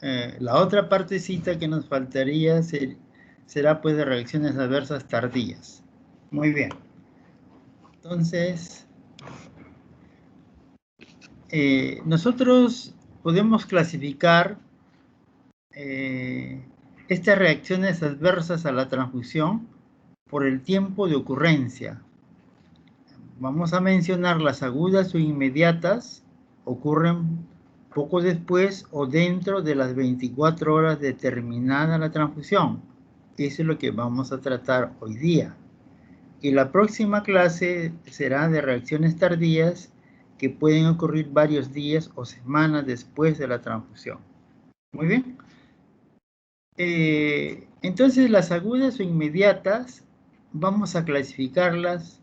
La otra partecita que nos faltaría será pues de reacciones adversas tardías. Muy bien. Entonces, nosotros podemos clasificar estas reacciones adversas a la transfusión por el tiempo de ocurrencia. Vamos a mencionar las agudas o inmediatas, ocurren poco después o dentro de las 24 horas de terminada la transfusión. Eso es lo que vamos a tratar hoy día. Y la próxima clase será de reacciones tardías que pueden ocurrir varios días o semanas después de la transfusión. Muy bien. Entonces las agudas o inmediatas vamos a clasificarlas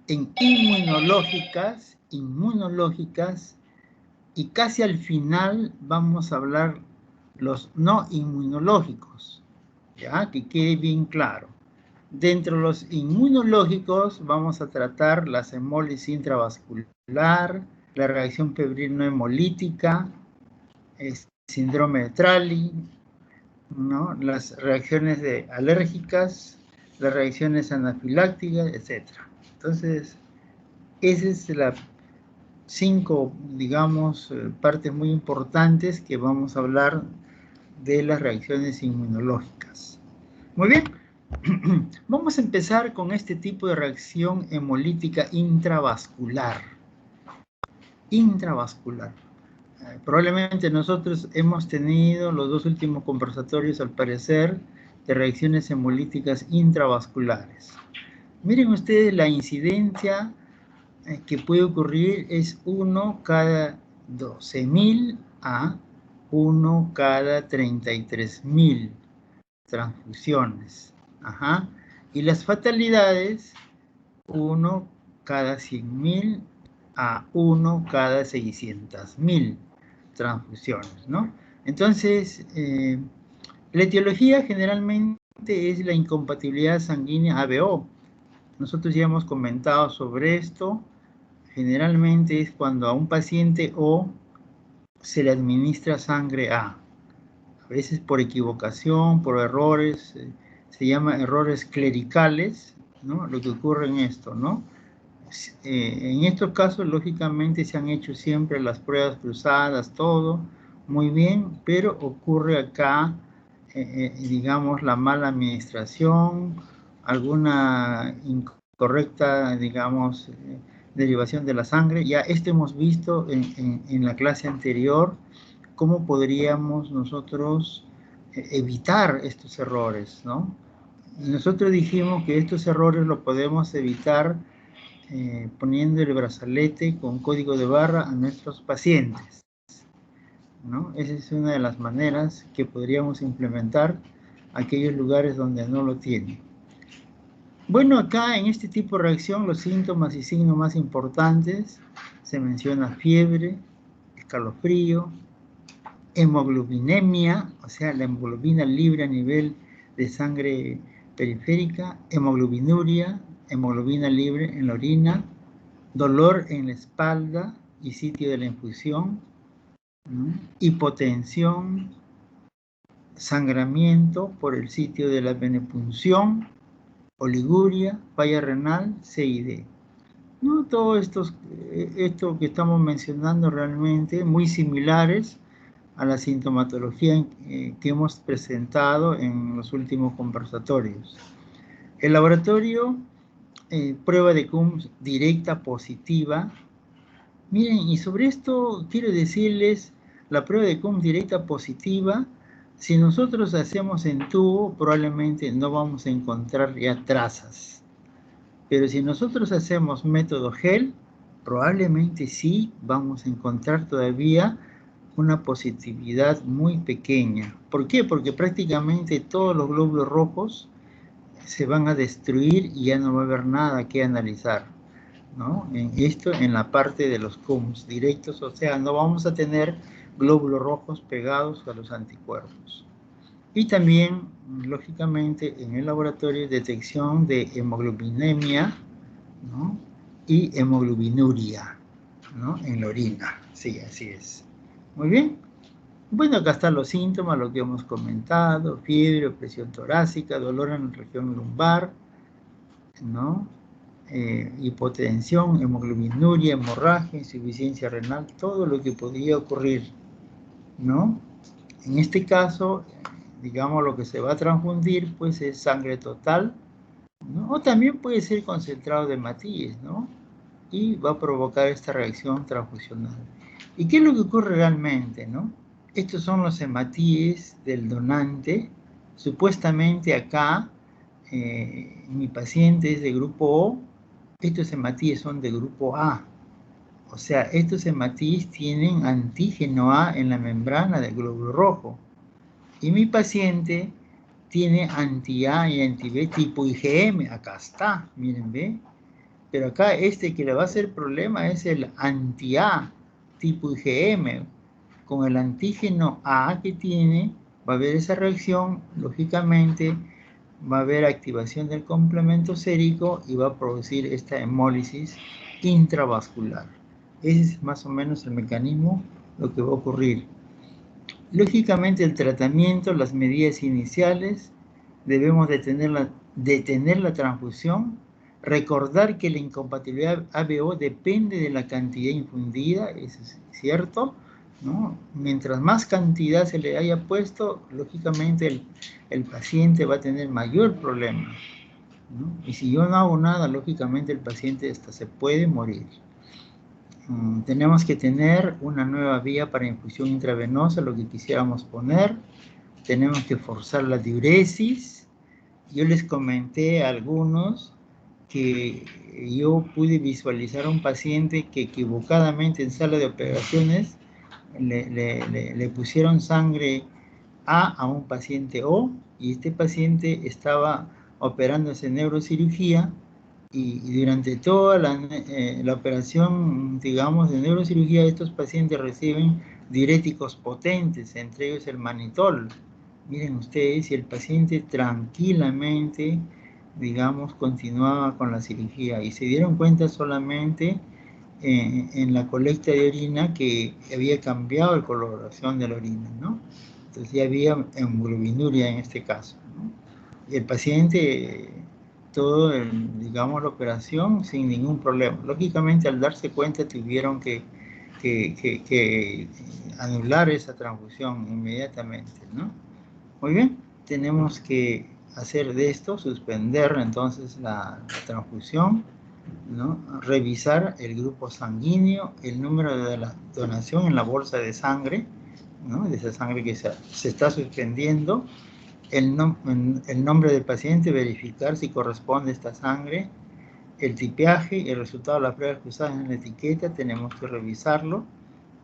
en inmunológicas y casi al final vamos a hablar los no inmunológicos, ya que quede bien claro. Dentro de los inmunológicos vamos a tratar la hemólisis intravascular, la reacción febril no hemolítica, el síndrome de Trali, ¿no? Las reacciones alérgicas, las reacciones anafilácticas, etc. Entonces, esas es las 5, digamos, partes muy importantes que vamos a hablar de las reacciones inmunológicas. Muy bien. Vamos a empezar con este tipo de reacción hemolítica intravascular. Intravascular. Probablemente nosotros hemos tenido los 2 últimos conversatorios, al parecer, de reacciones hemolíticas intravasculares. Miren ustedes la incidencia que puede ocurrir es 1 cada 12.000 a 1 cada 33.000 transfusiones. Ajá. Y las fatalidades, 1 cada 100.000 a 1 cada 600.000 transfusiones, ¿no? Entonces, la etiología generalmente es la incompatibilidad sanguínea ABO. Nosotros ya hemos comentado sobre esto. Generalmente es cuando a un paciente O se le administra sangre A. A veces por equivocación, por errores, se llama errores clericales, ¿no? Lo que ocurre en esto, ¿no? En estos casos, lógicamente, se han hecho siempre las pruebas cruzadas, todo muy bien, pero ocurre acá, digamos, la mala administración, alguna incorrecta, digamos, derivación de la sangre. Ya esto hemos visto en la clase anterior, cómo podríamos nosotros evitar estos errores, ¿no? Nosotros dijimos que estos errores los podemos evitar poniendo el brazalete con código de barra a nuestros pacientes, ¿no? Esa es una de las maneras que podríamos implementar aquellos lugares donde no lo tienen. Bueno, acá en este tipo de reacción los síntomas y signos más importantes se menciona fiebre, escalofrío, hemoglobinemia, o sea, la hemoglobina libre a nivel de sangre periférica, hemoglobinuria, hemoglobina libre en la orina, dolor en la espalda y sitio de la infusión, ¿no? Hipotensión, sangramiento por el sitio de la venepunción, oliguria, falla renal, CID. ¿No? Todo esto que estamos mencionando realmente muy similares a la sintomatología que hemos presentado en los últimos conversatorios. El laboratorio, prueba de Coombs directa positiva. Miren, y sobre esto quiero decirles, la prueba de Coombs directa positiva, si nosotros hacemos en tubo, probablemente no vamos a encontrar ya trazas. Pero si nosotros hacemos método gel, probablemente sí vamos a encontrar todavía una positividad muy pequeña. ¿Por qué? Porque prácticamente todos los glóbulos rojos se van a destruir y ya no va a haber nada que analizar, ¿no? Esto en la parte de los Coombs directos, o sea, no vamos a tener glóbulos rojos pegados a los anticuerpos. Y también, lógicamente, en el laboratorio, detección de hemoglobinemia, ¿no? Y hemoglobinuria, ¿no? En la orina. Sí, así es. Muy bien. Bueno, acá están los síntomas, lo que hemos comentado: fiebre, presión torácica, dolor en la región lumbar, ¿no? Hipotensión, hemoglobinuria, hemorragia, insuficiencia renal, todo lo que podría ocurrir, ¿no? En este caso, digamos, lo que se va a transfundir, pues, es sangre total, ¿no? O también puede ser concentrado de hematíes, ¿no? Y va a provocar esta reacción transfusional. ¿Y qué es lo que ocurre realmente, no? Estos son los hematíes del donante. Supuestamente acá, mi paciente es de grupo O, estos hematíes son de grupo A. O sea, estos hematíes tienen antígeno A en la membrana del glóbulo rojo. Y mi paciente tiene anti-A y anti-B tipo IgM. Acá está, miren, ¿ve? Pero acá este que le va a hacer problema es el anti-A tipo IgM. Con el antígeno A que tiene, va a haber esa reacción, lógicamente va a haber activación del complemento sérico y va a producir esta hemólisis intravascular. Ese es más o menos el mecanismo, lo que va a ocurrir. Lógicamente el tratamiento, las medidas iniciales, debemos detener la transfusión, recordar que la incompatibilidad ABO depende de la cantidad infundida, eso es cierto, ¿no? Mientras más cantidad se le haya puesto, lógicamente el paciente va a tener mayor problema, ¿no? Y si yo no hago nada, lógicamente el paciente hasta se puede morir. Tenemos que tener una nueva vía para infusión intravenosa, lo que quisiéramos poner. Tenemos que forzar la diuresis. Yo les comenté a algunos que yo pude visualizar a un paciente que equivocadamente en sala de operaciones le pusieron sangre A un paciente O, y este paciente estaba operándose en neurocirugía, y durante toda la operación, digamos, de neurocirugía, estos pacientes reciben diuréticos potentes, entre ellos el manitol. Miren ustedes, si el paciente tranquilamente, digamos, continuaba con la cirugía, y se dieron cuenta solamente en la colecta de orina que había cambiado la coloración de la orina, ¿no? Entonces ya había hemoglobinuria en este caso, ¿no? Y el paciente, todo, digamos, la operación sin ningún problema. Lógicamente, al darse cuenta, tuvieron que anular esa transfusión inmediatamente, ¿no? Muy bien, tenemos que hacer de esto, suspender entonces la transfusión, ¿no? Revisar el grupo sanguíneo, el número de la donación en la bolsa de sangre, ¿no? De esa sangre que se está suspendiendo, el nombre del paciente, verificar si corresponde a esta sangre, el tipeaje y el resultado de las pruebas cruzadas en la etiqueta, tenemos que revisarlo,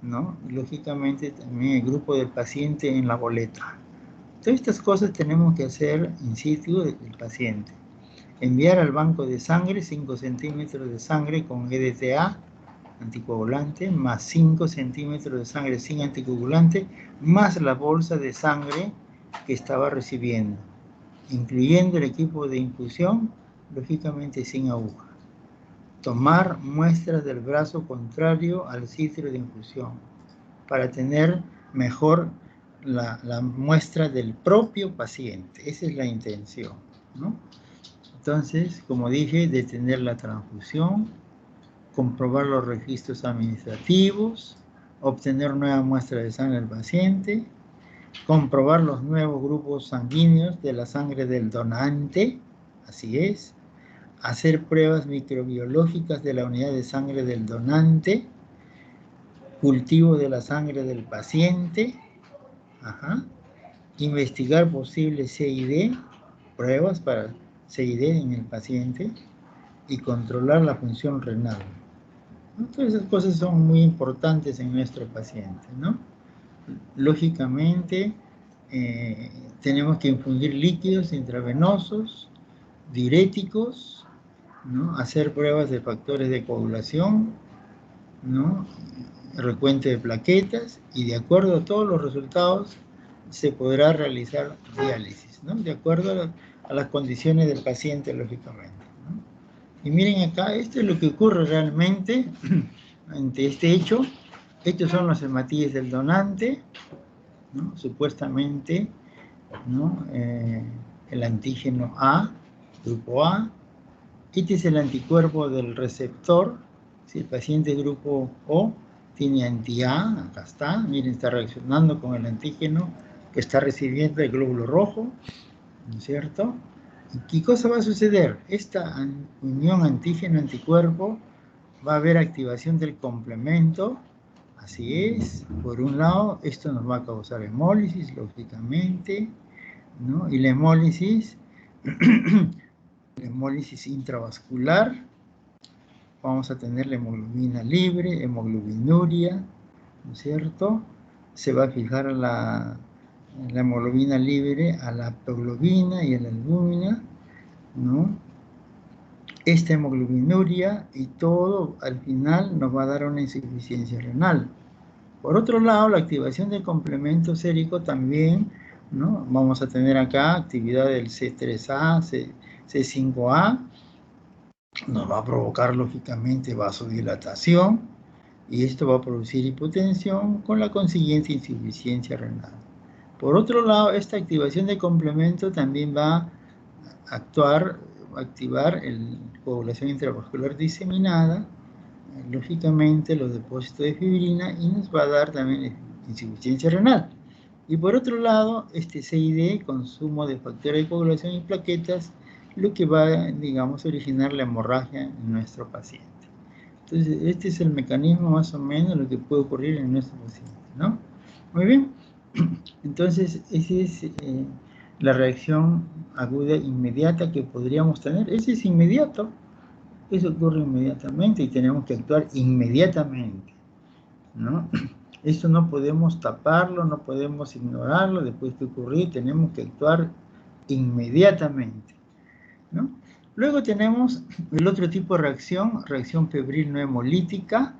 ¿no? Lógicamente también el grupo del paciente en la boleta. Todas estas cosas tenemos que hacer in situ del paciente. Enviar al banco de sangre 5 centímetros de sangre con EDTA, anticoagulante, más 5 centímetros de sangre sin anticoagulante, más la bolsa de sangre que estaba recibiendo, incluyendo el equipo de infusión, lógicamente sin aguja. Tomar muestras del brazo contrario al sitio de infusión para tener mejor la muestra del propio paciente. Esa es la intención, ¿no? Entonces, como dije, detener la transfusión, comprobar los registros administrativos, obtener nueva muestra de sangre del paciente, comprobar los nuevos grupos sanguíneos de la sangre del donante, así es, hacer pruebas microbiológicas de la unidad de sangre del donante, cultivo de la sangre del paciente, investigar posibles CID, pruebas para CID en el paciente, y controlar la función renal. Todas esas cosas son muy importantes en nuestro paciente, ¿no? Lógicamente, tenemos que infundir líquidos intravenosos, diuréticos, ¿no? Hacer pruebas de factores de coagulación, ¿no? Recuento de plaquetas, y de acuerdo a todos los resultados se podrá realizar diálisis, ¿no? De acuerdo a las condiciones del paciente, lógicamente, ¿no? Y miren acá, esto es lo que ocurre realmente ante este hecho. Estos son los hematíes del donante, ¿no? Supuestamente, ¿no? El antígeno A, grupo A. Este es el anticuerpo del receptor. Si el paciente grupo O tiene anti-A, acá está, miren, está reaccionando con el antígeno que está recibiendo el glóbulo rojo, ¿no es cierto? ¿Y qué cosa va a suceder? Esta unión antígeno-anticuerpo va a haber activación del complemento, así es. Por un lado, esto nos va a causar hemólisis, lógicamente, ¿no? Y la hemólisis, la hemólisis intravascular, vamos a tener la hemoglobina libre, hemoglobinuria, ¿no es cierto? Se va a fijar la hemoglobina libre a la hemoglobina y a la albúmina, ¿no? Esta hemoglobinuria y todo al final nos va a dar una insuficiencia renal. Por otro lado, la activación del complemento sérico también, ¿no? Vamos a tener acá actividad del C3A, C5A, nos va a provocar lógicamente vasodilatación y esto va a producir hipotensión con la consiguiente insuficiencia renal. Por otro lado, esta activación de complemento también va a activar la coagulación intravascular diseminada, lógicamente los depósitos de fibrina, y nos va a dar también insuficiencia renal. Y por otro lado, este CID, consumo de factores de coagulación y plaquetas, lo que va, digamos, a originar la hemorragia en nuestro paciente. Entonces, este es el mecanismo más o menos lo que puede ocurrir en nuestro paciente, ¿no? Muy bien. Entonces, esa es la reacción aguda inmediata que podríamos tener. Ese es inmediato. Eso ocurre inmediatamente y tenemos que actuar inmediatamente, ¿no? Esto no podemos taparlo, no podemos ignorarlo después de ocurrir, tenemos que actuar inmediatamente, ¿no? Luego tenemos el otro tipo de reacción febril no hemolítica,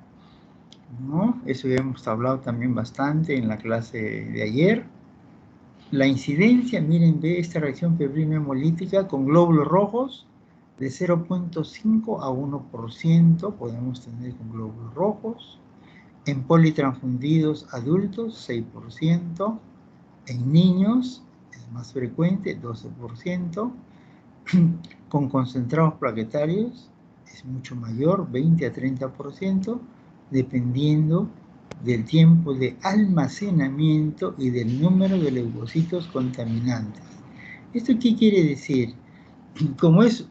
¿no? Eso ya hemos hablado también bastante en la clase de ayer. La incidencia, miren, de esta reacción febril no hemolítica con glóbulos rojos de 0.5 a 1% podemos tener con glóbulos rojos. En politransfundidos adultos, 6%. En niños es más frecuente, 12%. Con concentrados plaquetarios es mucho mayor, 20 a 30%, dependiendo del tiempo de almacenamiento y del número de leucocitos contaminantes. ¿Esto qué quiere decir? Como es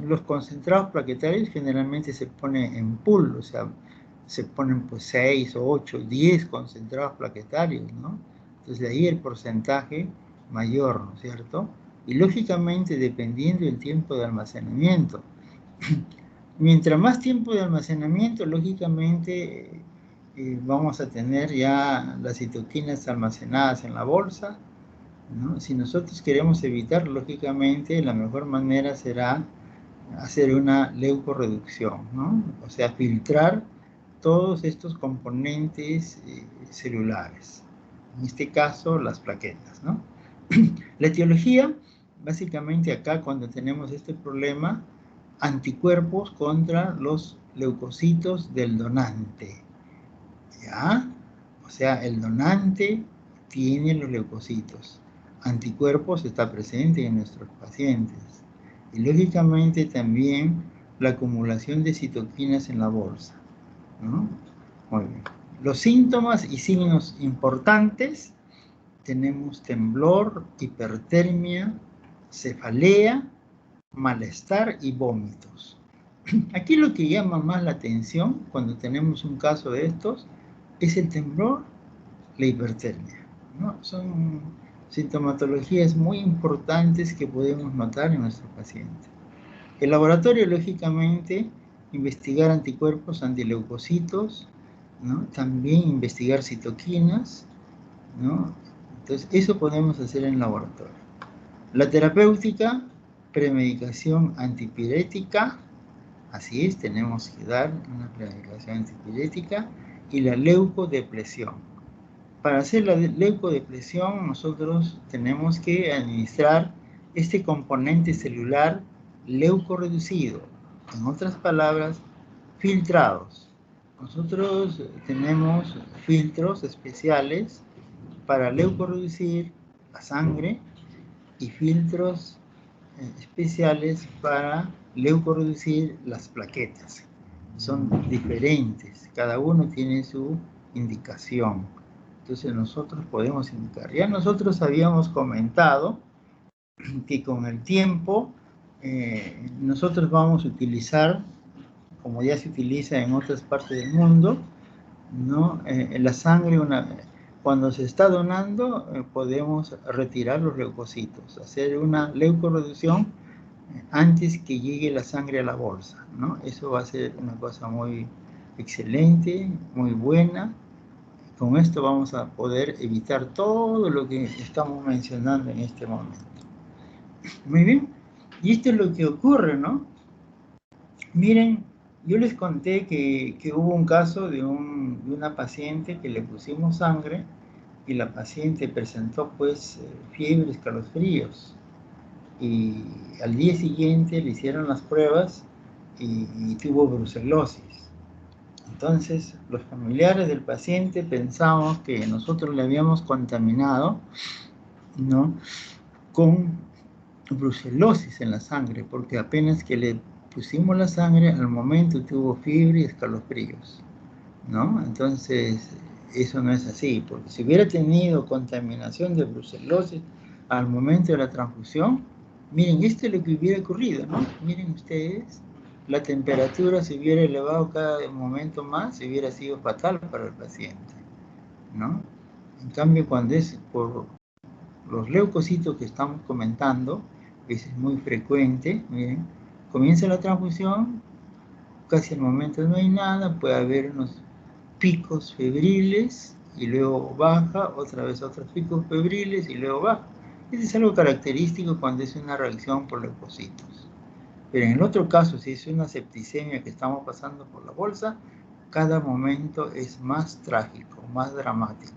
los concentrados plaquetarios generalmente se ponen en pool, o sea, se ponen pues 6, 8, 10 concentrados plaquetarios, ¿no? Entonces de ahí el porcentaje mayor, ¿no es cierto? Y lógicamente dependiendo del tiempo de almacenamiento. Mientras más tiempo de almacenamiento, lógicamente vamos a tener ya las citoquinas almacenadas en la bolsa, ¿no? Si nosotros queremos evitar, lógicamente la mejor manera será hacer una leucorreducción, ¿no? O sea, filtrar todos estos componentes celulares. En este caso, las plaquetas, ¿no? La etiología, básicamente acá cuando tenemos este problema, anticuerpos contra los leucocitos del donante, ¿ya? O sea, el donante tiene los leucocitos. Anticuerpos está presente en nuestros pacientes. Y lógicamente también la acumulación de citoquinas en la bolsa, ¿no? Muy bien. Los síntomas y signos importantes, tenemos temblor, hipertermia, cefalea, malestar y vómitos. Aquí lo que llama más la atención cuando tenemos un caso de estos es el temblor, la hipertermia, ¿no? Son sintomatologías muy importantes que podemos notar en nuestro paciente. El laboratorio, lógicamente, investigar anticuerpos antileucocitos, ¿no? También investigar citoquinas, ¿no? Entonces, eso podemos hacer en laboratorio. La terapéutica, premedicación antipirética, así es, tenemos que dar una premedicación antipirética, y la leucodepresión. Para hacer la leucodepresión, nosotros tenemos que administrar este componente celular leucorreducido, en otras palabras, filtrados. Nosotros tenemos filtros especiales para leucorreducir la sangre y filtros especiales para leucorreducir las plaquetas. Son diferentes, cada uno tiene su indicación. Entonces nosotros podemos indicar. Ya nosotros habíamos comentado que con el tiempo nosotros vamos a utilizar, como ya se utiliza en otras partes del mundo, ¿no? La sangre, cuando se está donando, podemos retirar los leucocitos, hacer una leucorreducción antes que llegue la sangre a la bolsa, ¿no? Eso va a ser una cosa muy excelente, muy buena. Con esto vamos a poder evitar todo lo que estamos mencionando en este momento. Muy bien. Y esto es lo que ocurre, ¿no? Miren, yo les conté que hubo un caso de una paciente que le pusimos sangre y la paciente presentó pues fiebre, escalofríos. Y al día siguiente le hicieron las pruebas y tuvo brucelosis. Entonces, los familiares del paciente pensamos que nosotros le habíamos contaminado, ¿no?, con brucelosis en la sangre, porque apenas que le pusimos la sangre, al momento tuvo fiebre y escalofríos, ¿no? Entonces, eso no es así, porque si hubiera tenido contaminación de brucelosis al momento de la transfusión, miren, esto es lo que hubiera ocurrido, ¿no? Miren ustedes, la temperatura se hubiera elevado cada momento más y hubiera sido fatal para el paciente, ¿no? En cambio, cuando es por los leucocitos que estamos comentando, es muy frecuente, miren, comienza la transfusión, casi al momento no hay nada, puede haber unos picos febriles y luego baja, otra vez otros picos febriles y luego baja. Eso es algo característico cuando es una reacción por leucocitos. Pero en el otro caso, si es una septicemia que estamos pasando por la bolsa, cada momento es más trágico, más dramático.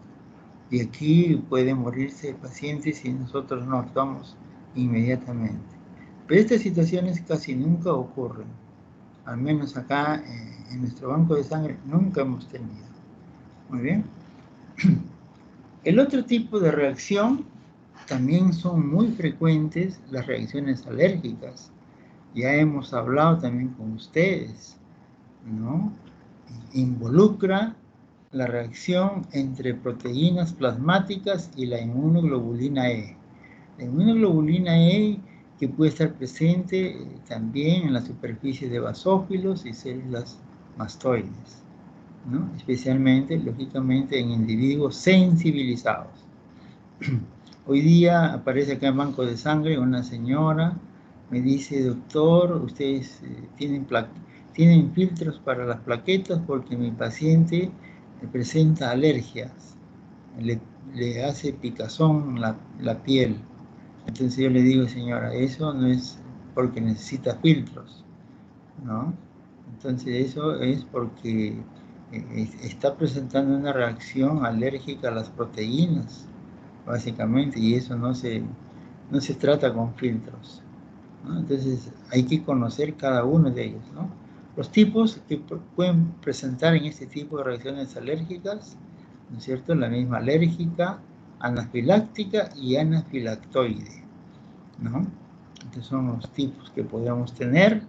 Y aquí puede morirse el paciente si nosotros no actuamos inmediatamente. Pero estas situaciones casi nunca ocurren. Al menos acá en nuestro banco de sangre nunca hemos tenido. Muy bien. El otro tipo de reacción también son muy frecuentes las reacciones alérgicas. Ya hemos hablado también con ustedes, ¿no? Involucra la reacción entre proteínas plasmáticas y la inmunoglobulina E. La inmunoglobulina E que puede estar presente también en la superficie de basófilos y células mastoides, ¿no? Especialmente, lógicamente, en individuos sensibilizados. Hoy día aparece acá en Banco de Sangre una señora, me dice, doctor, ustedes tienen filtros para las plaquetas porque mi paciente presenta alergias, le hace picazón la piel. Entonces yo le digo, señora, eso no es porque necesita filtros, ¿no? Entonces eso es porque está presentando una reacción alérgica a las proteínas, básicamente, y eso no se trata con filtros, ¿no? Entonces hay que conocer cada uno de ellos, ¿no? Los tipos que pueden presentar en este tipo de reacciones alérgicas, ¿no es cierto? La misma alérgica, anafiláctica y anafilactoide, ¿no? Estos son los tipos que podemos tener.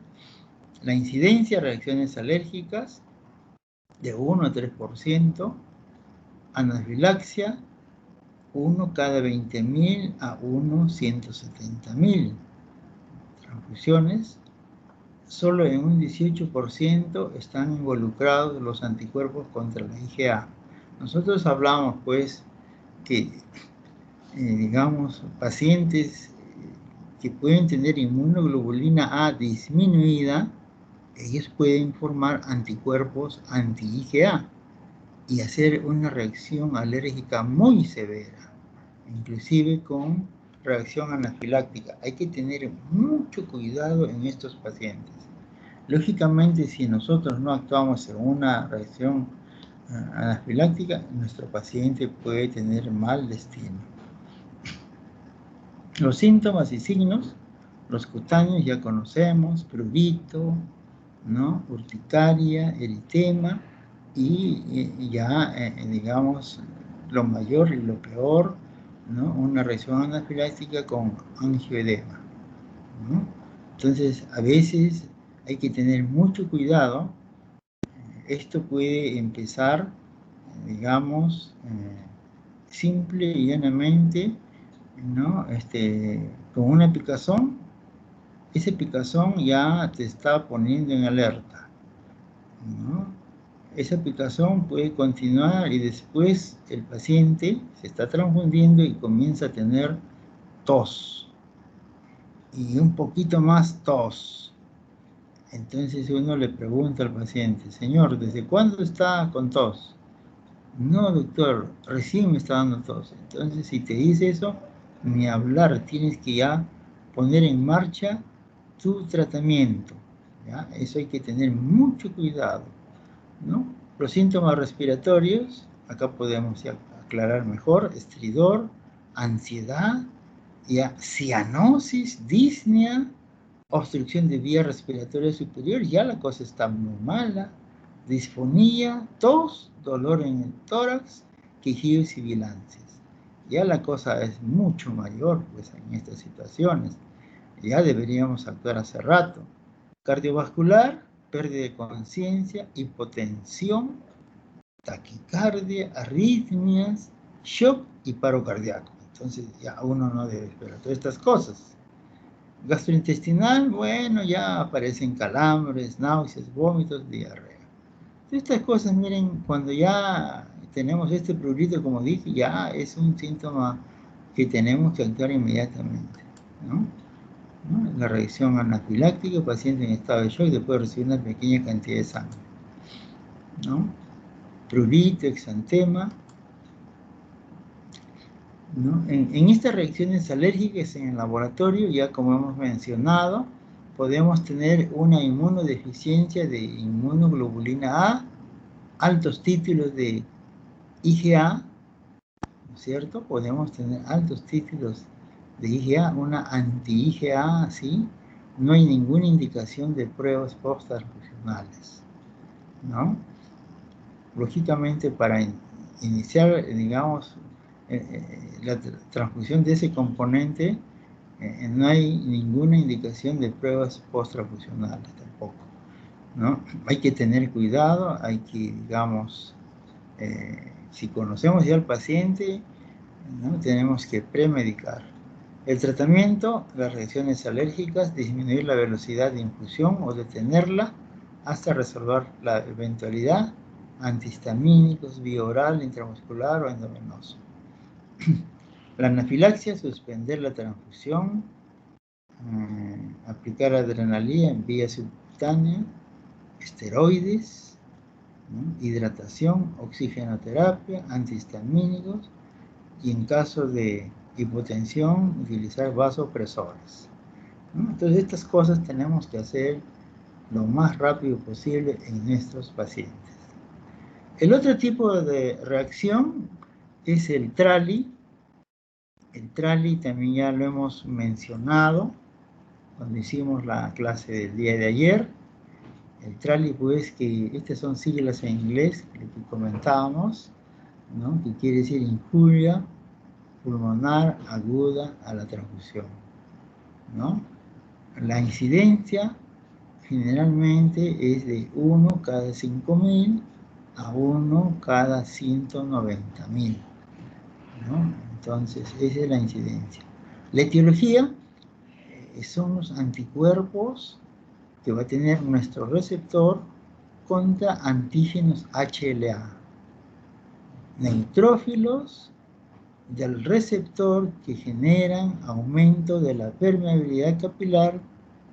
La incidencia de reacciones alérgicas de 1 a 3%, anafilaxia 1 cada 20.000 a 1 170.000 transfusiones. Solo en un 18% están involucrados los anticuerpos contra la IgA. Nosotros hablamos pues que, digamos, pacientes que pueden tener inmunoglobulina A disminuida, ellos pueden formar anticuerpos anti-IgA y hacer una reacción alérgica muy severa, inclusive con reacción anafiláctica. Hay que tener mucho cuidado en estos pacientes. Lógicamente, si nosotros no actuamos en una reacción anafiláctica, nuestro paciente puede tener mal destino. Los síntomas y signos, los cutáneos ya conocemos, prurito, ¿no?, urticaria, eritema y ya, digamos, lo mayor y lo peor, ¿no? Una reacción anafiláctica con angioedema, ¿no? Entonces, a veces hay que tener mucho cuidado. Esto puede empezar, digamos, simple y llanamente, ¿no? Con una picazón. Ese picazón ya te está poniendo en alerta, ¿no? Esa picazón puede continuar y después el paciente se está transfundiendo y comienza a tener tos y un poquito más tos. Entonces uno le pregunta al paciente: señor, ¿desde cuándo está con tos? No, doctor, recién me está dando tos. Entonces, si te dice eso, ni hablar, tienes que ya poner en marcha tu tratamiento, ¿ya? Eso hay que tener mucho cuidado, ¿no? Los síntomas respiratorios, acá podemos ya aclarar mejor: estridor, ansiedad, ya, cianosis, disnea, obstrucción de vía respiratoria superior, ya la cosa está muy mala, disfonía, tos, dolor en el tórax, quejidos y sibilancias. Ya la cosa es mucho mayor, pues, en estas situaciones. Ya deberíamos actuar hace rato. Cardiovascular, pérdida de conciencia, hipotensión, taquicardia, arritmias, shock y paro cardíaco. Entonces ya uno no debe esperar todas estas cosas. Gastrointestinal, bueno, ya aparecen calambres, náuseas, vómitos, diarrea. Estas cosas, miren, cuando ya tenemos este prurito, como dije, ya es un síntoma que tenemos que actuar inmediatamente, ¿no? La reacción anafiláctica, paciente en estado de shock después de recibir una pequeña cantidad de sangre, ¿no? Prurito, exantema, ¿no? En estas reacciones alérgicas en el laboratorio, ya como hemos mencionado, podemos tener una inmunodeficiencia de inmunoglobulina A, altos títulos de IgA, ¿no es cierto? Podemos tener altos títulos de IgA, una anti-IgA, ¿sí? No hay ninguna indicación de pruebas post-transfusionales, ¿no? Lógicamente, para iniciar, digamos, la transfusión de ese componente, no hay ninguna indicación de pruebas post-transfusionales tampoco, ¿no? Hay que tener cuidado, hay que, digamos, si conocemos ya al paciente, ¿no? Tenemos que premedicar. El tratamiento, las reacciones alérgicas, disminuir la velocidad de infusión o detenerla hasta resolver la eventualidad, antihistamínicos, vía oral, intramuscular o endovenoso. La anafilaxia, suspender la transfusión, aplicar adrenalina en vía subcutánea, esteroides, ¿no? Hidratación, oxigenoterapia, antihistamínicos y en caso de hipotensión utilizar vasopresores, ¿no? Entonces estas cosas tenemos que hacer lo más rápido posible en nuestros pacientes. El otro tipo de reacción es el TRALI. El TRALI también ya lo hemos mencionado cuando hicimos la clase del día de ayer. El TRALI, pues, que estas son siglas en inglés, lo que comentábamos, ¿no? Que quiere decir injuria pulmonar aguda a la transfusión, ¿no? La incidencia generalmente es de 1 cada 5.000 a 1 cada 190.000, ¿no? Entonces, esa es la incidencia. La etiología son los anticuerpos que va a tener nuestro receptor contra antígenos HLA, neutrófilos del receptor que generan aumento de la permeabilidad capilar,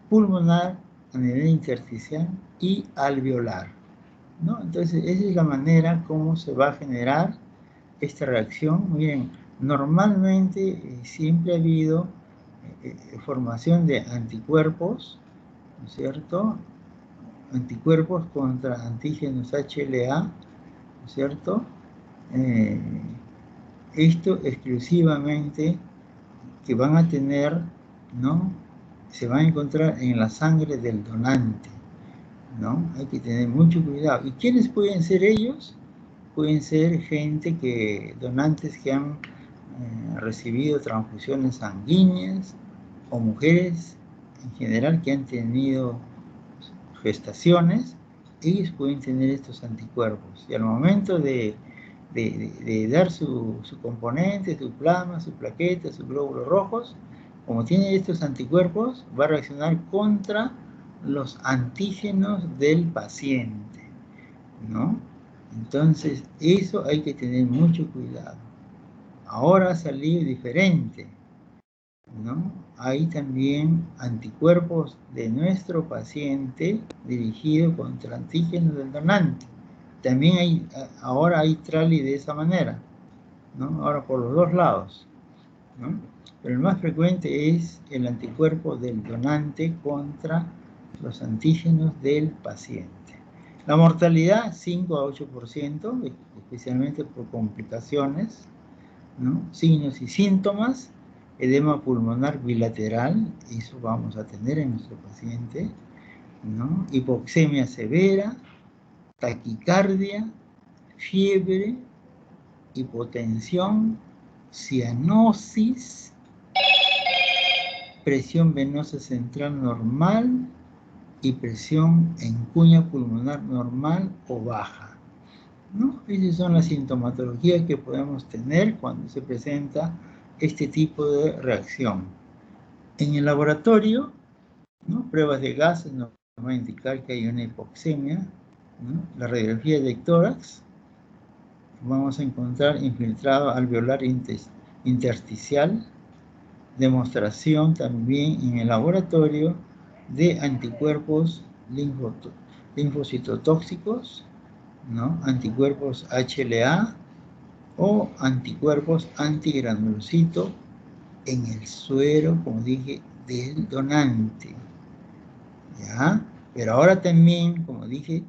pulmonar, a nivel intersticial y alveolar, ¿no? Entonces, esa es la manera como se va a generar esta reacción. Miren, normalmente siempre ha habido formación de anticuerpos, ¿no es cierto? Anticuerpos contra antígenos HLA, ¿no es cierto? Esto exclusivamente que van a tener, ¿no? Se van a encontrar en la sangre del donante, ¿no? Hay que tener mucho cuidado. ¿Y quiénes pueden ser ellos? pueden ser donantes que han recibido transfusiones sanguíneas, o mujeres en general que han tenido gestaciones. Ellos pueden tener estos anticuerpos, y al momento de dar su componente, su plasma, su plaqueta, sus glóbulos rojos, como tiene estos anticuerpos, va a reaccionar contra los antígenos del paciente, ¿no? Entonces, eso hay que tener mucho cuidado. Ahora ha salido diferente, ¿no? Hay también anticuerpos de nuestro paciente dirigidos contra antígenos del donante. También ahora hay trali de esa manera, ¿no? Ahora por los dos lados, ¿no? Pero el más frecuente es el anticuerpo del donante contra los antígenos del paciente. La mortalidad, 5 a 8%, especialmente por complicaciones, ¿no? Signos y síntomas: edema pulmonar bilateral, eso vamos a tener en nuestro paciente, ¿no? Hipoxemia severa, taquicardia, fiebre, hipotensión, cianosis, presión venosa central normal y presión en cuña pulmonar normal o baja, ¿no? Esas son las sintomatologías que podemos tener cuando se presenta este tipo de reacción. En el laboratorio, ¿no? Pruebas de gases nos van a indicar que hay una hipoxemia, ¿no? La radiografía de tórax, vamos a encontrar infiltrado alveolar intersticial, demostración también en el laboratorio de anticuerpos linfocitotóxicos, ¿no? Anticuerpos HLA o anticuerpos antigranulocito en el suero, como dije, del donante, ¿ya? Pero ahora también, como dije,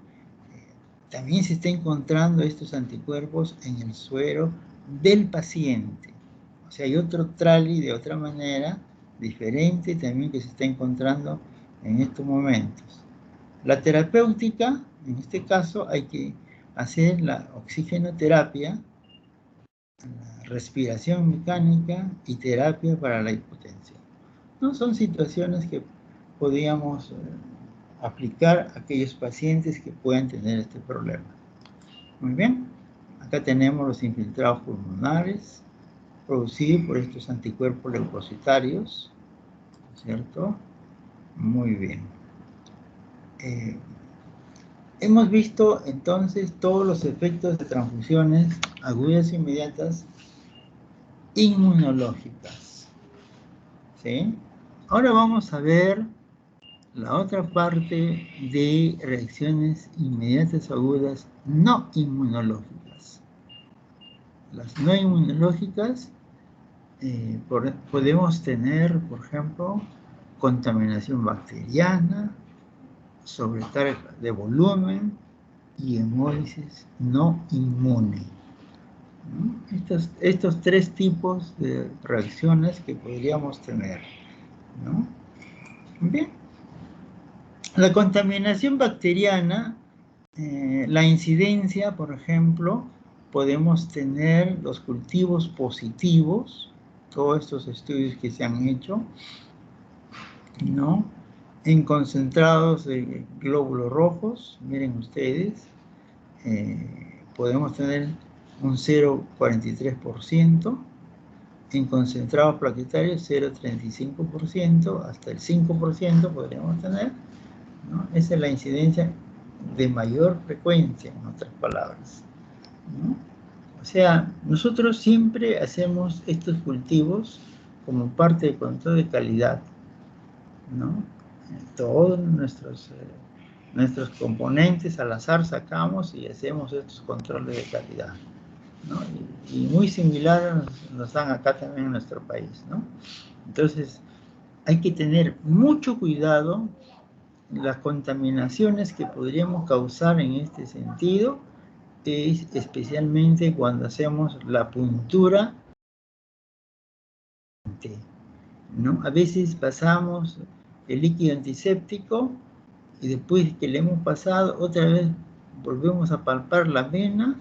también se está encontrando estos anticuerpos en el suero del paciente. O sea, hay otro trali de otra manera, diferente también, que se está encontrando en estos momentos. La terapéutica, en este caso, hay que hacer la oxigenoterapia, la respiración mecánica y terapia para la hipotensión. No son situaciones que podríamos aplicar a aquellos pacientes que puedan tener este problema. Muy bien, acá tenemos los infiltrados pulmonares producidos por estos anticuerpos leucocitarios, ¿cierto? Muy bien. Hemos visto entonces todos los efectos de transfusiones agudas e inmediatas inmunológicas, ¿sí? Ahora vamos a ver la otra parte de reacciones inmediatas agudas no inmunológicas. Las no inmunológicas podemos tener, por ejemplo, contaminación bacteriana, sobrecarga de volumen y hemólisis no inmune, ¿no? Estos tres tipos de reacciones que podríamos tener, ¿no? Bien. La contaminación bacteriana, la incidencia, por ejemplo, podemos tener los cultivos positivos, todos estos estudios que se han hecho, ¿no? En concentrados de glóbulos rojos, miren ustedes, podemos tener un 0,43%, en concentrados plaquetarios 0,35%, hasta el 5% podríamos tener, ¿no? Esa es la incidencia de mayor frecuencia, en otras palabras, ¿no? O sea, nosotros siempre hacemos estos cultivos como parte del control de calidad, ¿no? Todos nuestros componentes al azar sacamos y hacemos estos controles de calidad, ¿no? Y muy similar nos dan acá también en nuestro país, ¿no? Entonces, hay que tener mucho cuidado. Las contaminaciones que podríamos causar en este sentido es especialmente cuando hacemos la puntura, ¿no? A veces pasamos el líquido antiséptico y después que le hemos pasado, otra vez volvemos a palpar la vena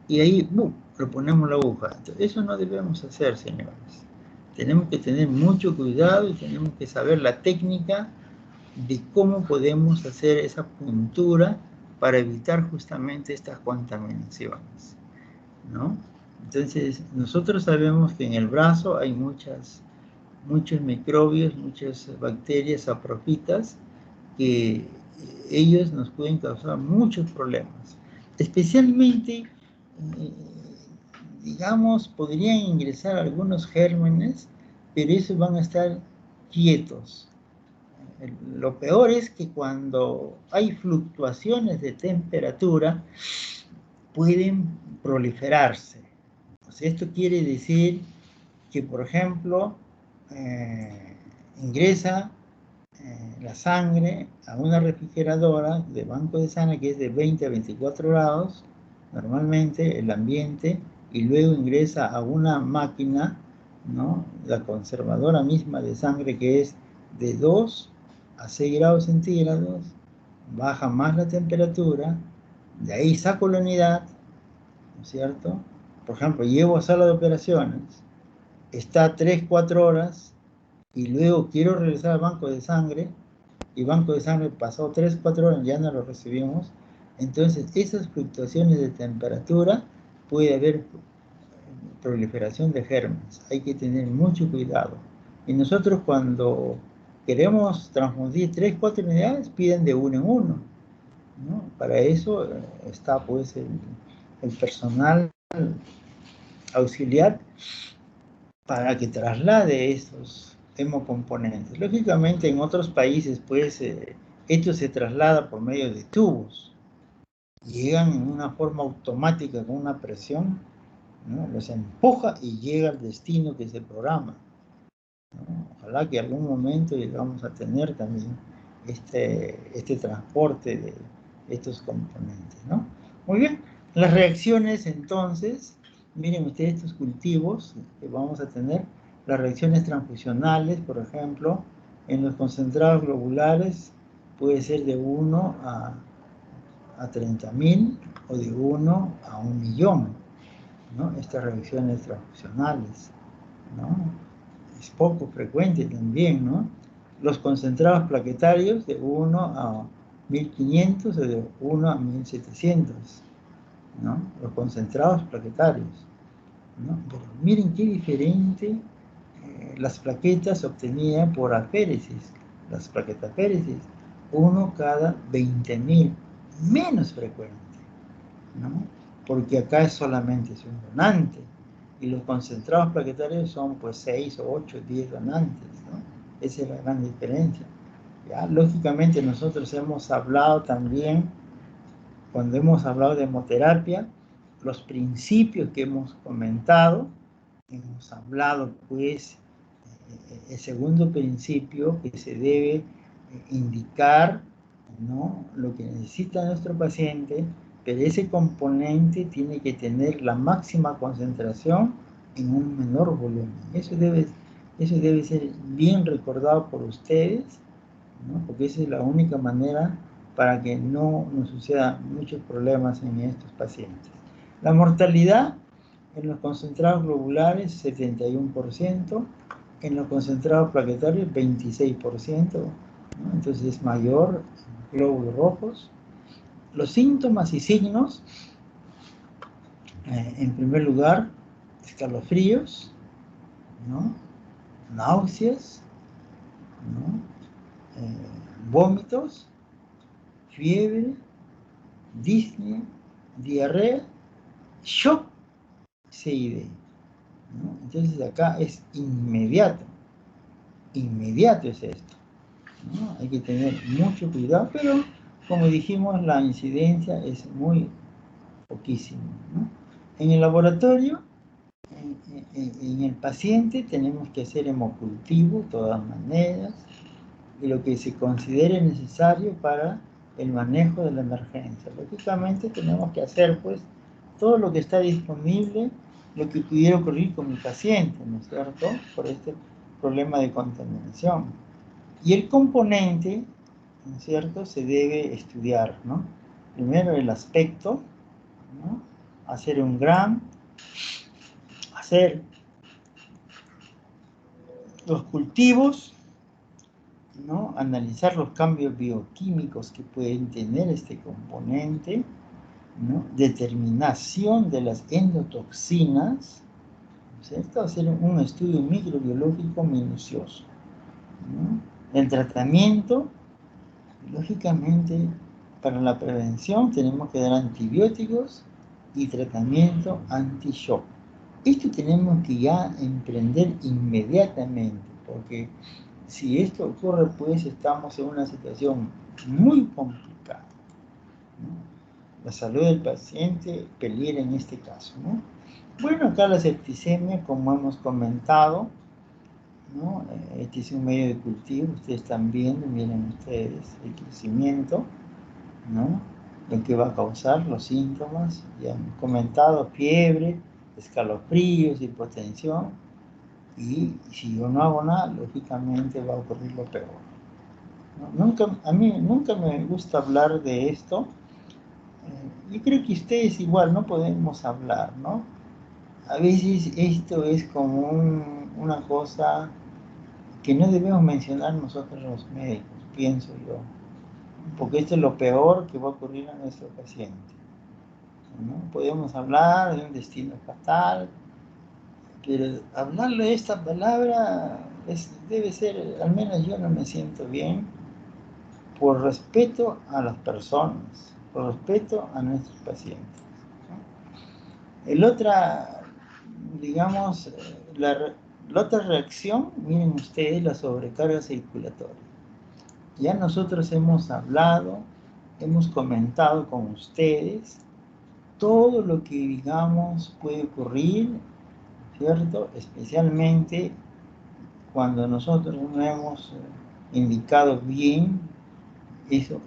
y ahí lo ponemos la aguja. Entonces, eso no debemos hacer, señores. Tenemos que tener mucho cuidado y tenemos que saber la técnica de cómo podemos hacer esa puntura para evitar justamente estas contaminaciones, ¿no? Entonces, nosotros sabemos que en el brazo hay muchos microbios, muchas bacterias saprofitas que ellos nos pueden causar muchos problemas. Especialmente, digamos, podrían ingresar algunos gérmenes, pero esos van a estar quietos. Lo peor es que cuando hay fluctuaciones de temperatura, pueden proliferarse. O sea, esto quiere decir que, por ejemplo, ingresa la sangre a una refrigeradora de banco de sangre que es de 20 a 24 grados, normalmente el ambiente, y luego ingresa a una máquina, ¿no? La conservadora misma de sangre, que es de 2 a 6 grados centígrados, baja más la temperatura, de ahí saco la unidad, ¿no es cierto? Por ejemplo, llevo a sala de operaciones, está 3, 4 horas, y luego quiero regresar al banco de sangre, y banco de sangre pasó 3, 4 horas, ya no lo recibimos. Entonces, esas fluctuaciones de temperatura, puede haber proliferación de gérmenes. Hay que tener mucho cuidado. Y nosotros cuando queremos transfundir 3, 4 unidades, piden de uno en uno, ¿no? Para eso está pues el personal auxiliar para que traslade estos hemocomponentes. Lógicamente en otros países pues esto se traslada por medio de tubos. Llegan en una forma automática con una presión, ¿no? Los empuja y llega al destino que se programa, ¿no? Ojalá que algún momento llegamos a tener también este transporte de estos componentes, ¿no? Muy bien, las reacciones entonces, miren ustedes estos cultivos que vamos a tener, las reacciones transfusionales, por ejemplo, en los concentrados globulares puede ser de 1 a 30.000 o de 1 a 1.000.000, ¿no? Estas reacciones transfusionales, ¿no? Es poco frecuente también, ¿no? Los concentrados plaquetarios de 1 a 1.500 o de 1 a 1.700, ¿no? Los concentrados plaquetarios, ¿no? Pero miren qué diferente las plaquetas obtenidas por aféresis, las plaquetaféresis, 1 cada 20.000, menos frecuente, ¿no? Porque acá solamente es un donante, y los concentrados plaquetarios son pues 6 o 8, 10 donantes, ¿no? Esa es la gran diferencia. ¿Ya? Lógicamente nosotros hemos hablado también, cuando hemos hablado de hemoterapia, los principios que hemos comentado, hemos hablado pues el segundo principio, que se debe indicar, ¿no?, lo que necesita nuestro paciente, pero ese componente tiene que tener la máxima concentración en un menor volumen. Eso debe ser bien recordado por ustedes, ¿no?, porque esa es la única manera para que no nos sucedan muchos problemas en estos pacientes. La mortalidad en los concentrados globulares, 71%, en los concentrados plaquetarios, 26%, ¿no? Entonces es mayor en glóbulos rojos. Los síntomas y signos, en primer lugar, escalofríos, ¿no?, náuseas, ¿no?, vómitos, fiebre, disnea, diarrea, shock, CID, ¿no? Entonces acá es inmediato es esto, ¿no? Hay que tener mucho cuidado, pero como dijimos, la incidencia es muy poquísima, ¿no? En el laboratorio, en el paciente, tenemos que hacer hemocultivo de todas maneras, y lo que se considere necesario para el manejo de la emergencia. Lógicamente tenemos que hacer pues todo lo que está disponible, lo que pudiera ocurrir con mi paciente, ¿no es cierto?, por este problema de contaminación. Y el componente, ¿no es cierto?, se debe estudiar, ¿no? Primero el aspecto, ¿no?, hacer un GRAM, hacer los cultivos, ¿no? Analizar los cambios bioquímicos que pueden tener este componente, ¿no? Determinación de las endotoxinas, ¿cierto? Hacer un estudio microbiológico minucioso, ¿no? El tratamiento, lógicamente, para la prevención tenemos que dar antibióticos y tratamiento anti-shock. Esto tenemos que ya emprender inmediatamente, porque si esto ocurre, pues estamos en una situación muy complicada, ¿no? La salud del paciente peligra en este caso, ¿no? Bueno, acá la septicemia, como hemos comentado, ¿no? Este es un medio de cultivo, ustedes están viendo, miren ustedes el crecimiento, ¿no? Lo que va a causar, los síntomas, ya han comentado, fiebre, escalofríos, hipotensión, y si yo no hago nada, lógicamente va a ocurrir lo peor, ¿no? A mí nunca me gusta hablar de esto, yo creo que ustedes igual no podemos hablar, ¿no? A veces esto es como una cosa que no debemos mencionar nosotros los médicos, pienso yo, porque esto es lo peor que va a ocurrir a nuestro paciente, ¿no? Podemos hablar de un destino fatal, pero hablarle de esta palabra debe ser, al menos yo no me siento bien, por respeto a las personas, por respeto a nuestros pacientes, ¿no? El otra, digamos, la otra reacción, miren ustedes, la sobrecarga circulatoria. Ya nosotros hemos hablado, hemos comentado con ustedes todo lo que, digamos, puede ocurrir, ¿cierto? Especialmente cuando nosotros no hemos indicado bien esos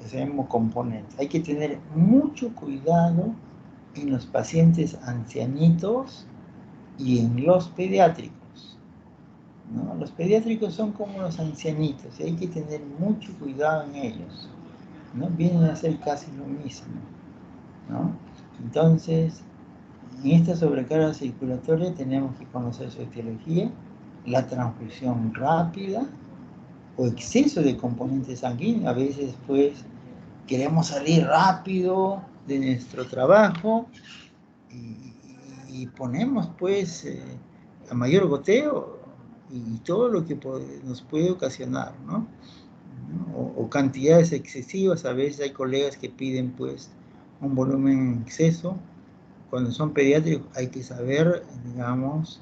componentes. Hay que tener mucho cuidado en los pacientes ancianitos y en los pediátricos, ¿no? Los pediátricos son como los ancianitos y hay que tener mucho cuidado en ellos, ¿no? Vienen a ser casi lo mismo, ¿no? Entonces, en esta sobrecarga circulatoria tenemos que conocer su etiología, la transfusión rápida o exceso de componentes sanguíneos. A veces, pues, queremos salir rápido de nuestro trabajo y ponemos, pues, a mayor goteo y todo lo que nos puede ocasionar, ¿no? O cantidades excesivas. A veces hay colegas que piden, pues, un volumen en exceso. Cuando son pediátricos hay que saber, digamos,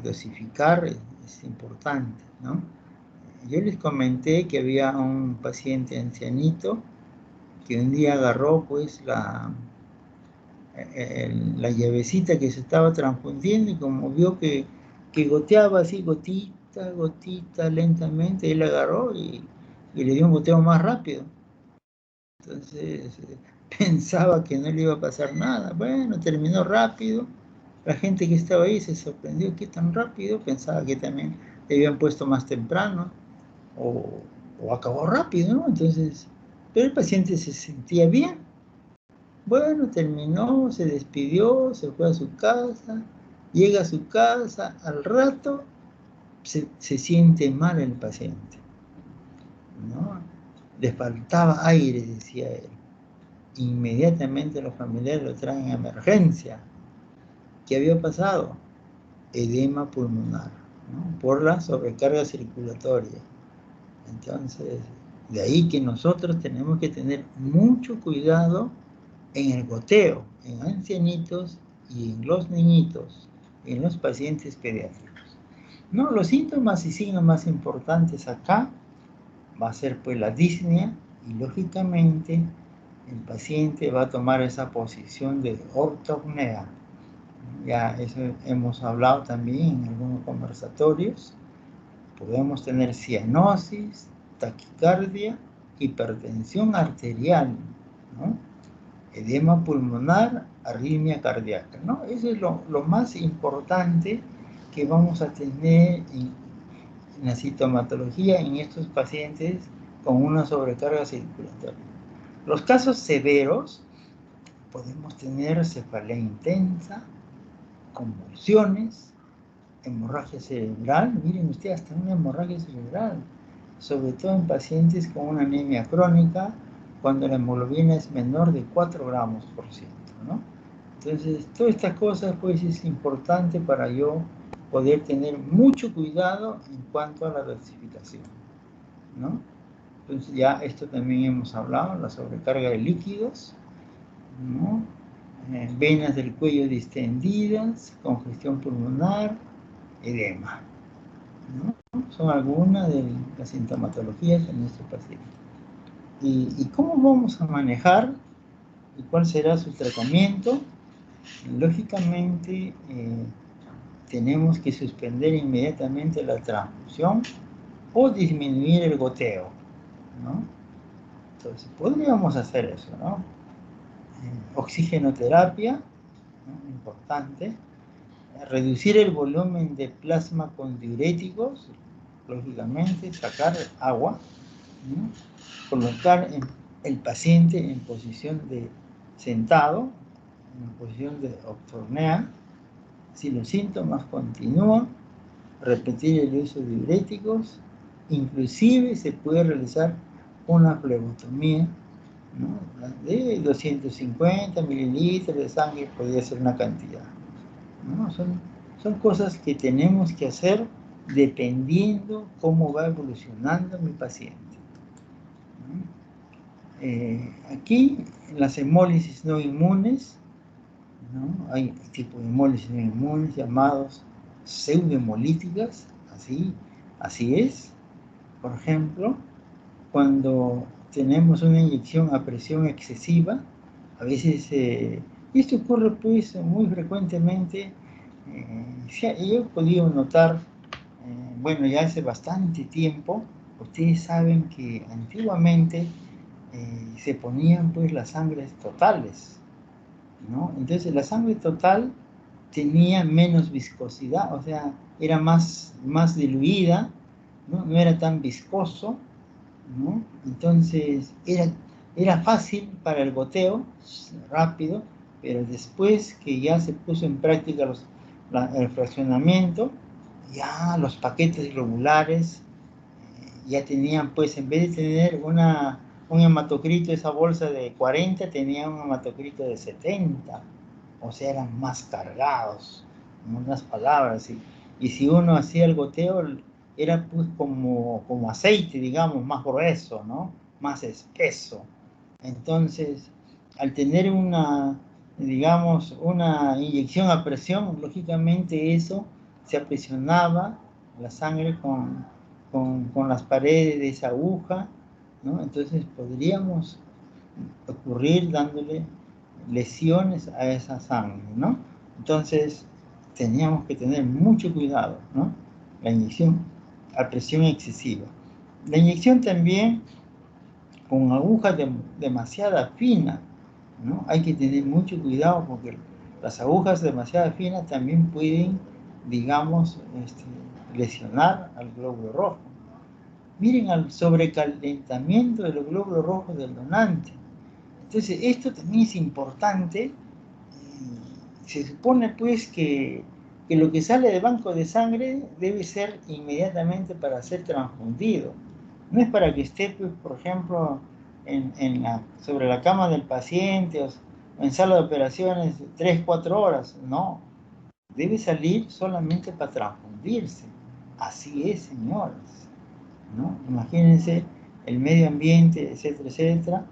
dosificar, es importante, ¿no? Yo les comenté que había un paciente ancianito que un día agarró, pues, la llavecita que se estaba transfundiendo y como vio que goteaba así, gotita, gotita, lentamente, él agarró y le dio un goteo más rápido. Entonces pensaba que no le iba a pasar nada. Bueno, terminó rápido. La gente que estaba ahí se sorprendió, ¿qué tan rápido? Pensaba que también le habían puesto más temprano o acabó rápido, ¿no? Entonces, pero el paciente se sentía bien. Bueno, terminó, se despidió, se fue a su casa, llega a su casa, al rato se siente mal el paciente, ¿no? Le faltaba aire, decía él. Inmediatamente los familiares lo traen a emergencia. ¿Qué había pasado? Edema pulmonar, ¿no? Por la sobrecarga circulatoria. Entonces, de ahí que nosotros tenemos que tener mucho cuidado en el goteo, en ancianitos y en los niñitos, en los pacientes pediátricos. No, los síntomas y signos más importantes acá va a ser, pues, la disnea, y lógicamente el paciente va a tomar esa posición de ortopnea. Ya eso hemos hablado también en algunos conversatorios. Podemos tener cianosis, taquicardia, hipertensión arterial, ¿no? Edema pulmonar, arritmia cardíaca, ¿no? Eso es lo más importante que vamos a tener en la sintomatología en estos pacientes con una sobrecarga circulatoria. Los casos severos podemos tener cefalea intensa, convulsiones, hemorragia cerebral. Miren ustedes, hasta una hemorragia cerebral, sobre todo en pacientes con una anemia crónica, cuando la hemoglobina es menor de 4 gramos por ciento, ¿no? Entonces, todas estas cosas, pues, es importante para yo poder tener mucho cuidado en cuanto a la dosificación, ¿no? Entonces, ya esto también hemos hablado, la sobrecarga de líquidos, ¿no? Venas del cuello distendidas, congestión pulmonar, edema, ¿no? Son algunas de las sintomatologías de nuestro paciente. ¿Y cómo vamos a manejar y cuál será su tratamiento? Lógicamente, tenemos que suspender inmediatamente la transfusión o disminuir el goteo, ¿no? Entonces, podríamos hacer eso, ¿no? Oxigenoterapia, ¿no? Importante. Reducir el volumen de plasma con diuréticos, lógicamente, sacar agua, ¿no? Colocar el paciente en posición de sentado, en posición de octornea. Si los síntomas continúan, repetir el uso de diuréticos, inclusive se puede realizar una flebotomía, ¿no? De 250 mililitros de sangre, podría ser una cantidad, ¿no? Son cosas que tenemos que hacer dependiendo cómo va evolucionando mi paciente, ¿no? Aquí, las hemólisis no inmunes, ¿no? Hay tipos de hemólisis no inmunes llamados pseudohemolíticas, así es. Por ejemplo, cuando tenemos una inyección a presión excesiva, a veces, y esto ocurre pues muy frecuentemente, yo he podido notar, bueno, ya hace bastante tiempo, ustedes saben que antiguamente se ponían pues las sangres totales, ¿no? Entonces la sangre total tenía menos viscosidad, o sea, era más diluida, ¿no? No era tan viscoso, ¿no? Entonces era fácil para el goteo, rápido, pero después que ya se puso en práctica el fraccionamiento, ya los paquetes globulares ya tenían, pues, en vez de tener un hematocrito, esa bolsa de 40, tenía un hematocrito de 70, o sea, eran más cargados, en unas palabras, y si uno hacía el goteo, era pues como aceite, digamos, más grueso, ¿no? Más espeso. Entonces, al tener digamos, una inyección a presión, lógicamente eso se aprisionaba la sangre con las paredes de esa aguja, ¿no? Entonces podríamos ocurrir dándole lesiones a esa sangre, ¿no? Entonces teníamos que tener mucho cuidado, ¿no? La inyección a presión excesiva. La inyección también con agujas demasiado finas, ¿no? Hay que tener mucho cuidado porque las agujas demasiado finas también pueden, digamos, lesionar al glóbulo rojo. Miren al sobrecalentamiento de los glóbulos rojos del donante. Entonces, esto también es importante. Se supone, pues, que lo que sale del banco de sangre debe ser inmediatamente para ser transfundido. No es para que esté, pues, por ejemplo, sobre la cama del paciente o en sala de operaciones 3, 4 horas. No, debe salir solamente para transfundirse. Así es, señores, ¿no? Imagínense, el medio ambiente, etcétera, etcétera,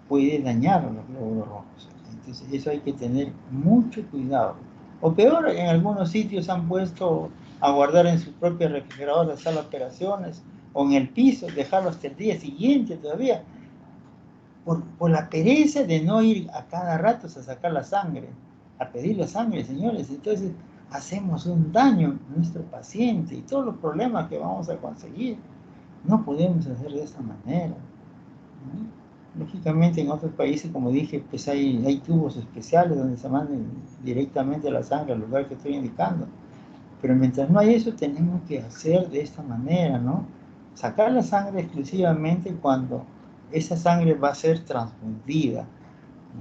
puede dañar a los glóbulos rojos. Entonces, eso hay que tener mucho cuidado. O peor, en algunos sitios han puesto a guardar en su propia refrigeradora, sala de operaciones, o en el piso, dejarlo hasta el día siguiente todavía, por la pereza de no ir a cada rato a sacar la sangre, a pedir la sangre, señores. Entonces, hacemos un daño a nuestro paciente y todos los problemas que vamos a conseguir. No podemos hacer de esa manera, ¿no? Lógicamente en otros países, como dije, pues hay tubos especiales donde se mandan directamente la sangre al lugar que estoy indicando. Pero mientras no hay eso, tenemos que hacer de esta manera, ¿no? Sacar la sangre exclusivamente cuando esa sangre va a ser transfundida.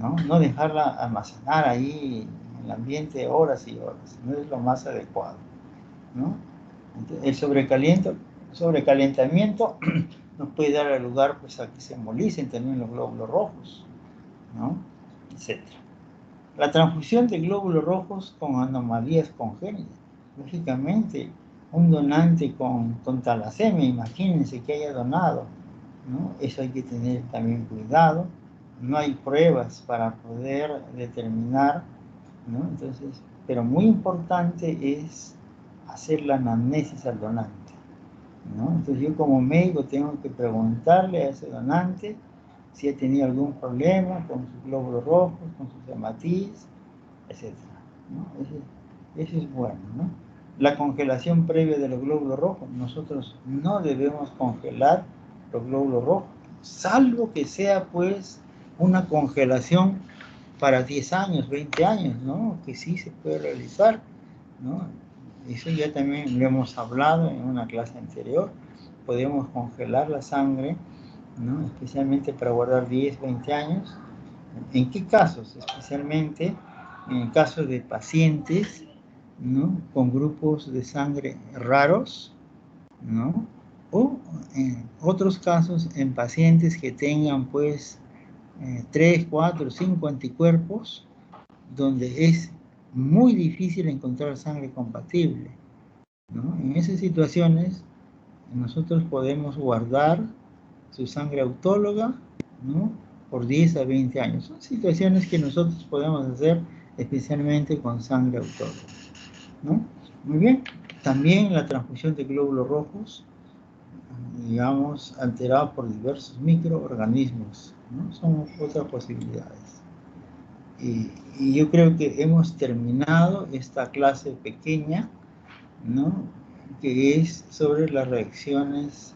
¿no? No dejarla almacenar ahí en el ambiente horas y horas, no es lo más adecuado, ¿no? Entonces, el sobrecalentamiento nos puede dar lugar pues, a que se hemolicen también los glóbulos rojos, ¿no? Etcétera. La transfusión de glóbulos rojos con anomalías congénitas. Lógicamente, un donante con talasemia, imagínense que haya donado, ¿no? Eso hay que tener también cuidado. No hay pruebas para poder determinar, ¿no? Entonces, pero muy importante es hacer la anamnesis al donante, ¿no? Entonces yo como médico tengo que preguntarle a ese donante si ha tenido algún problema con sus glóbulos rojos, con sus hematíes, etc., ¿no? Eso es bueno, ¿no? La congelación previa de los glóbulos rojos. Nosotros no debemos congelar los glóbulos rojos, salvo que sea pues una congelación para 10 años, 20 años, ¿no? Que sí se puede realizar, ¿no? Eso ya también lo hemos hablado en una clase anterior. Podemos congelar la sangre, ¿no? Especialmente para guardar 10, 20 años. ¿En qué casos? Especialmente en el caso de pacientes, ¿no? Con grupos de sangre raros, ¿no? O en otros casos en pacientes que tengan pues 3, 4, 5 anticuerpos, donde es muy difícil encontrar sangre compatible, ¿no? En esas situaciones nosotros podemos guardar su sangre autóloga, ¿no? Por 10 a 20 años. Son situaciones que nosotros podemos hacer especialmente con sangre autóloga, ¿no? Muy bien. También la transfusión de glóbulos rojos, digamos, alterados por diversos microorganismos, ¿no? Son otras posibilidades. Y yo creo que hemos terminado esta clase pequeña, ¿no? Que es sobre las reacciones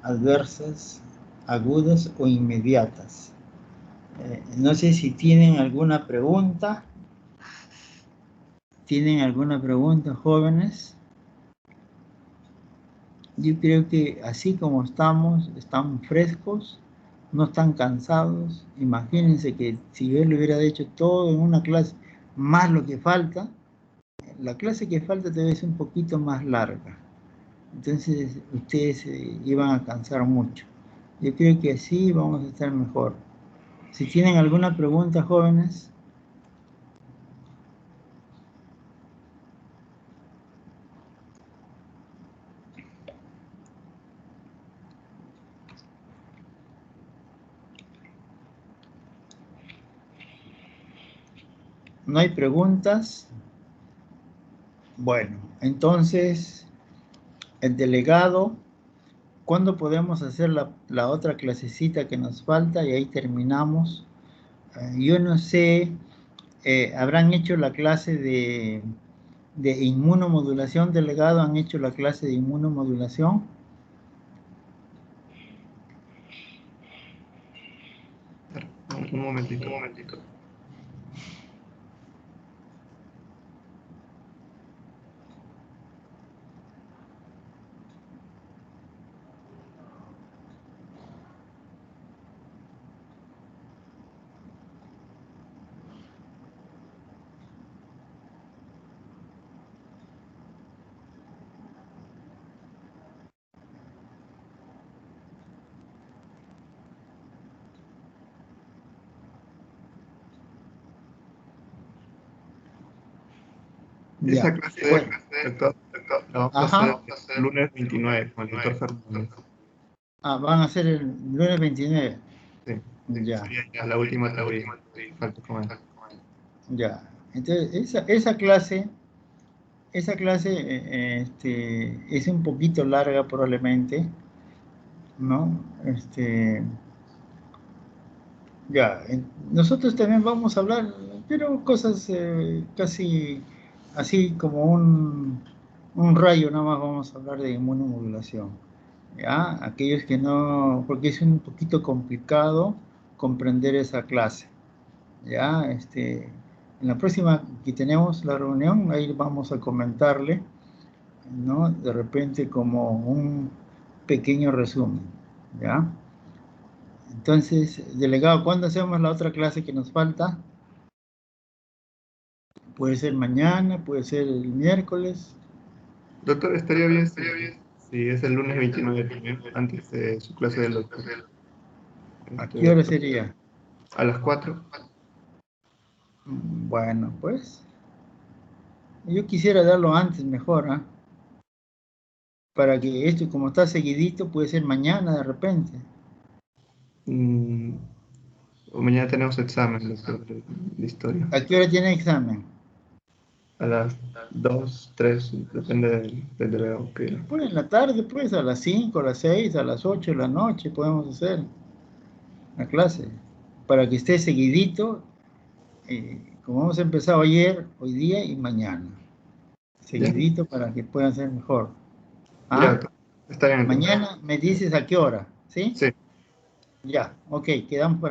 adversas, agudas o inmediatas. No sé si tienen alguna pregunta. ¿Tienen alguna pregunta, jóvenes? Yo creo que así como están frescos, no están cansados. Imagínense que si yo le hubiera hecho todo en una clase, más lo que falta, la clase que falta debe ser un poquito más larga. Entonces ustedes se iban a cansar mucho. Yo creo que así vamos a estar mejor. Si tienen alguna pregunta, jóvenes. ¿No hay preguntas? Bueno, entonces, el delegado, ¿cuándo podemos hacer la otra clasecita que nos falta? Y ahí terminamos. Yo no sé, ¿habrán hecho la clase de inmunomodulación, delegado? ¿Han hecho la clase de inmunomodulación? Un momentito. Ya. Esa clase, Bueno. doctor, la vamos a Ajá. hacer el lunes 29 con el doctor Fernández. Ah, van a ser el lunes 29. Sí, Ya, sería ya la última teoría. Falta con él. ya. Entonces, esa clase es un poquito larga probablemente, ¿no? Ya, nosotros también vamos a hablar, pero cosas casi así como un rayo, nada más vamos a hablar de inmunomodulación. ¿Ya? Aquellos que no, porque es un poquito complicado comprender esa clase. ¿Ya? En la próxima que tenemos la reunión, ahí vamos a comentarle, ¿no? De repente como un pequeño resumen, ¿ya? Entonces, delegado, ¿cuándo hacemos la otra clase que nos falta? Puede ser mañana, puede ser el miércoles. Doctor, estaría bien si es el lunes 29 también, antes de su clase del doctor. ¿A qué hora sería? A las 4. Bueno, pues, yo quisiera darlo antes mejor, ¿ah? Para que esto, como está seguidito, puede ser mañana de repente. O mañana tenemos examen, doctor, de historia. ¿A qué hora tiene examen? A las 2, 3, depende del delegado que... Pues en la tarde, pues, a las 5, a las 6, a las 8 de la noche podemos hacer la clase. Para que esté seguidito, como hemos empezado ayer, hoy día y mañana. Seguidito para que puedan ser mejor. Ya, ¿Ah? doctor. Está bien entonces. Mañana me dices a qué hora, ¿sí? Sí. Ya, ok, quedamos para